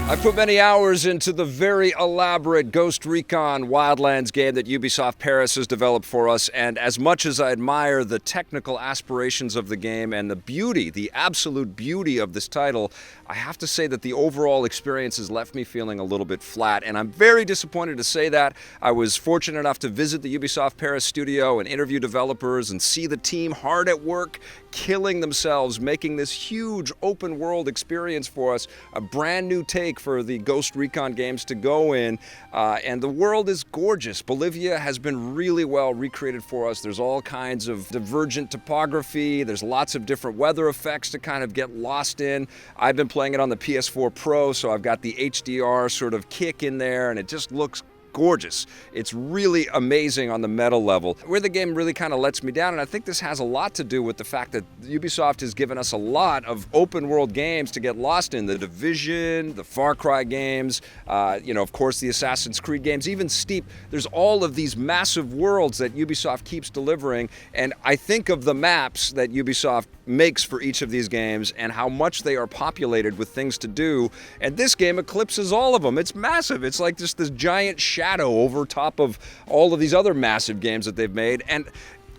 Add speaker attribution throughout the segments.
Speaker 1: I put many hours into the very elaborate Ghost Recon Wildlands game that Ubisoft Paris has developed for us, and as much as I admire the technical aspirations of the game and the beauty, the absolute beauty of this title, I have to say that the overall experience has left me feeling a little bit flat, and I'm very disappointed to say that. I was fortunate enough to visit the Ubisoft Paris studio and interview developers and see the team hard at work, killing themselves, making this huge open world experience for us, a brand new take for the Ghost Recon games to go in, and the world is gorgeous. Bolivia has been really well recreated for us. There's all kinds of divergent topography, there's lots of different weather effects to kind of get lost in. I've been playing it on the PS4 Pro, so I've got the HDR sort of kick in there, and it just looks gorgeous. It's really amazing on the meta level. Where the game really kind of lets me down, and I think this has a lot to do with the fact that Ubisoft has given us a lot of open world games to get lost in. The Division, the Far Cry games, of course the Assassin's Creed games, even Steep. There's all of these massive worlds that Ubisoft keeps delivering, and I think of the maps that Ubisoft makes for each of these games and how much they are populated with things to do, and this game eclipses all of them. It's massive. It's like just this giant shadow over top of all of these other massive games that they've made, and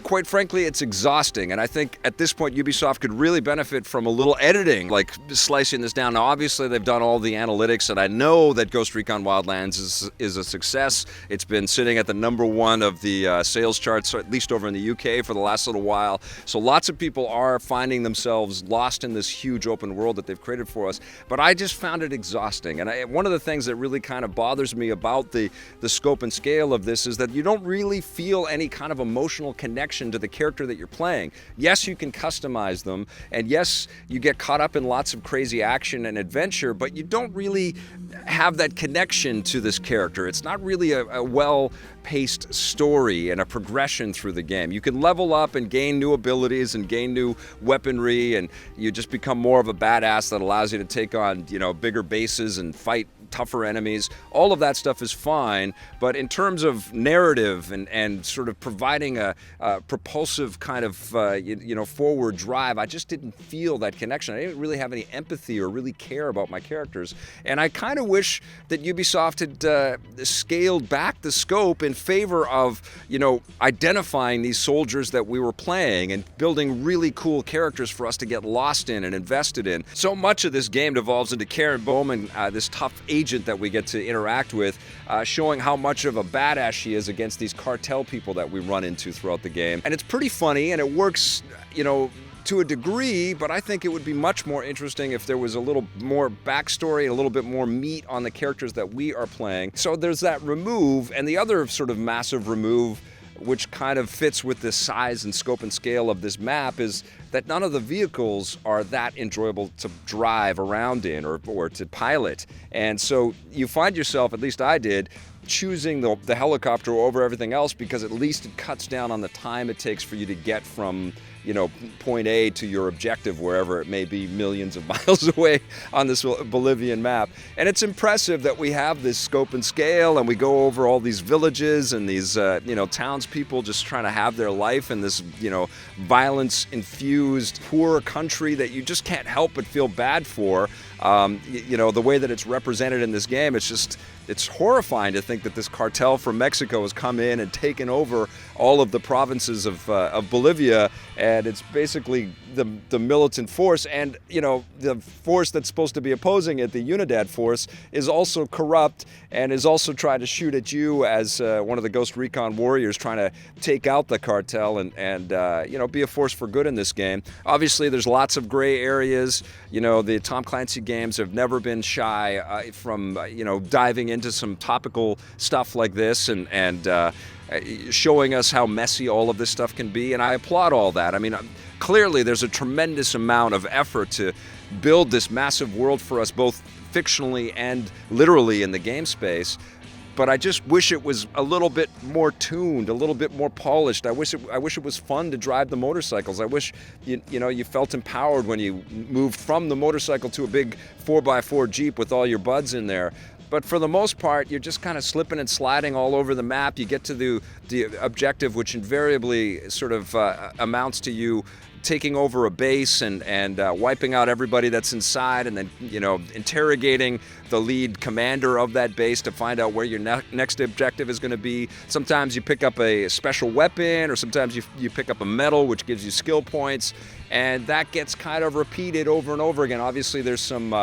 Speaker 1: quite frankly, it's exhausting, and I think at this point Ubisoft could really benefit from a little editing, like slicing this down. Now, obviously, they've done all the analytics, and I know that Ghost Recon Wildlands is a success. It's been sitting at the #1 of the sales charts, at least over in the UK, for the last little while. So lots of people are finding themselves lost in this huge open world that they've created for us, but I just found it exhausting. And one of the things that really kind of bothers me about the scope and scale of this is that you don't really feel any kind of emotional connection to the character that you're playing. Yes, you can customize them, and yes, you get caught up in lots of crazy action and adventure, but you don't really have that connection to this character. It's not really a well-paced story and a progression through the game. You can level up and gain new abilities and gain new weaponry, and you just become more of a badass that allows you to take on, bigger bases and fight tougher enemies. All of that stuff is fine, but in terms of narrative and sort of providing a propulsive kind of forward drive, I just didn't feel that connection. I didn't really have any empathy or really care about my characters, and I kind of wish that Ubisoft had scaled back the scope in favor of identifying these soldiers that we were playing and building really cool characters for us to get lost in and invested in. So much of this game devolves into Karen Bowman, this tough agent that we get to interact with, showing how much of a badass she is against these cartel people that we run into throughout the game. And it's pretty funny, and it works, to a degree, but I think it would be much more interesting if there was a little more backstory and a little bit more meat on the characters that we are playing. So there's that remove, and the other sort of massive remove, which kind of fits with the size and scope and scale of this map, is that none of the vehicles are that enjoyable to drive around in or to pilot. And so you find yourself, at least I did, choosing the helicopter over everything else because at least it cuts down on the time it takes for you to get from point A to your objective, wherever it may be, millions of miles away on this Bolivian map. And it's impressive that we have this scope and scale, and we go over all these villages and these, townspeople just trying to have their life in this, violence-infused, poor country that you just can't help but feel bad for. The way that it's represented in this game, it's horrifying to think that this cartel from Mexico has come in and taken over all of the provinces of Bolivia, and it's basically the militant force, and the force that's supposed to be opposing it, the Unidad force, is also corrupt and is also trying to shoot at you as one of the Ghost Recon warriors trying to take out the cartel and be a force for good in this game. Obviously, there's lots of gray areas. The Tom Clancy games have never been shy from diving into some topical stuff like this and showing us how messy all of this stuff can be, and I applaud all that. I mean, clearly there's a tremendous amount of effort to build this massive world for us, both fictionally and literally in the game space, but I just wish it was a little bit more tuned, a little bit more polished. I wish it was fun to drive the motorcycles. I wish you felt empowered when you moved from the motorcycle to a big 4x4 Jeep with all your buds in there. But for the most part, you're just kind of slipping and sliding all over the map. You get to the objective, which invariably sort of amounts to you taking over a base and wiping out everybody that's inside, and then, you know, interrogating the lead commander of that base to find out where your next objective is going to be. Sometimes you pick up a special weapon, or sometimes you pick up a medal, which gives you skill points, and that gets kind of repeated over and over again. Obviously, there's some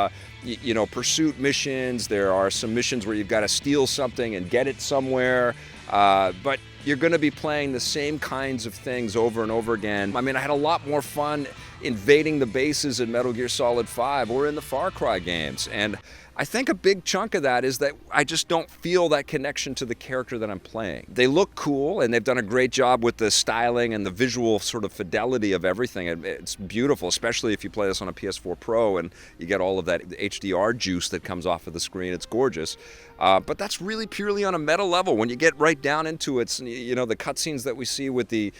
Speaker 1: you know, pursuit missions. There are some missions where you've got to steal something and get it somewhere, but you're going to be playing the same kinds of things over and over again. I mean, I had a lot more fun invading the bases in Metal Gear Solid 5 or in the Far Cry games, and I think a big chunk of that is that I just don't feel that connection to the character that I'm playing. They look cool, and they've done a great job with the styling and the visual sort of fidelity of everything. It's beautiful, especially if you play this on a PS4 Pro and you get all of that HDR juice that comes off of the screen. It's gorgeous. But that's really purely on a meta level. When you get right down into it, you know, the cutscenes that we see with the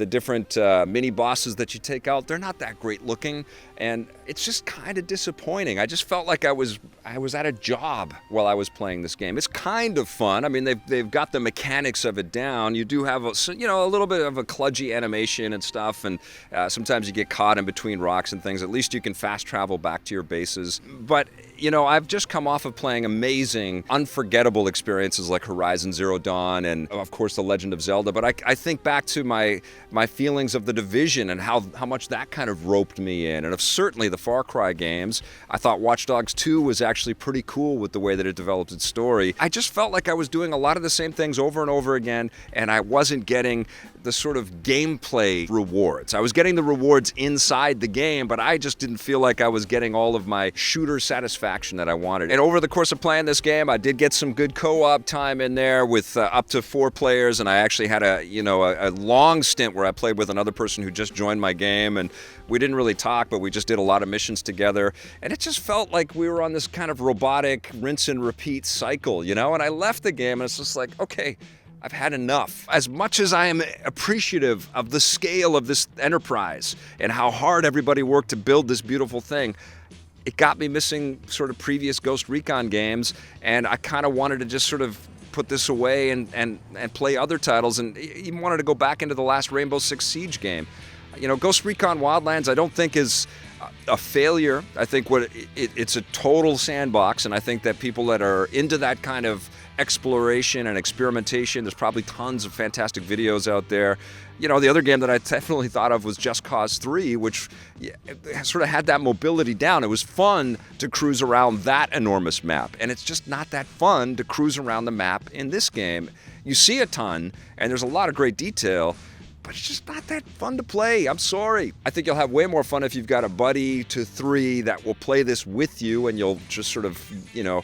Speaker 1: different mini bosses that you take out, they're not that great looking, and it's just kind of disappointing. I just felt like I was at a job while I was playing this game. It's kind of fun. I mean, they've got the mechanics of it down. You do have a little bit of a kludgy animation and stuff, and sometimes you get caught in between rocks and things. At least you can fast travel back to your bases. But you know, I've just come off of playing amazing, unforgettable experiences like Horizon Zero Dawn and, of course, The Legend of Zelda. But I think back to my feelings of The Division and how much that kind of roped me in, and of certainly the Far Cry games. I thought Watch Dogs 2 was actually pretty cool with the way that it developed its story. I just felt like I was doing a lot of the same things over and over again, and I wasn't getting the sort of gameplay rewards. I was getting the rewards inside the game, but I just didn't feel like I was getting all of my shooter satisfaction that I wanted. And over the course of playing this game, I did get some good co-op time in there with up to 4 players, and I actually had a long stint where I played with another person who just joined my game, and we didn't really talk, but we just did a lot of missions together, and it just felt like we were on this kind of robotic rinse and repeat cycle, you know? And I left the game, and it's just like, okay, I've had enough. As much as I am appreciative of the scale of this enterprise and how hard everybody worked to build this beautiful thing, it got me missing sort of previous Ghost Recon games, and I kind of wanted to just sort of put this away and play other titles, and even wanted to go back into the last Rainbow Six Siege game. You know, Ghost Recon Wildlands I don't think is a failure. I think it's a total sandbox, and I think that people that are into that kind of exploration and experimentation, there's probably tons of fantastic videos out there. You know, the other game that I definitely thought of was Just Cause 3, which sort of had that mobility down. It was fun to cruise around that enormous map, and it's just not that fun to cruise around the map in this game. You see a ton, and there's a lot of great detail, but it's just not that fun to play. I'm sorry. I think you'll have way more fun if you've got a buddy to 3 that will play this with you, and you'll just sort of, you know,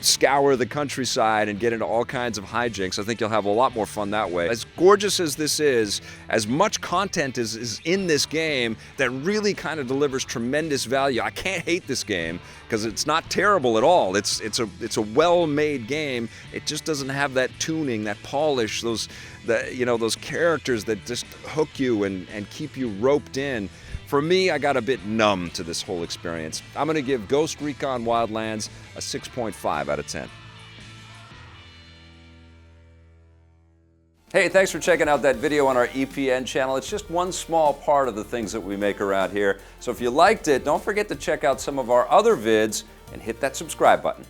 Speaker 1: scour the countryside and get into all kinds of hijinks. I think you'll have a lot more fun that way. As gorgeous as this is, as much content is in this game that really kind of delivers tremendous value. I can't hate this game because it's not terrible at all. It's a well-made game. It just doesn't have that tuning, that polish, those characters that just hook you and keep you roped in. For me, I got a bit numb to this whole experience. I'm going to give Ghost Recon Wildlands a 6.5 out of 10. Hey, thanks for checking out that video on our EPN channel. It's just one small part of the things that we make around here. So if you liked it, don't forget to check out some of our other vids and hit that subscribe button.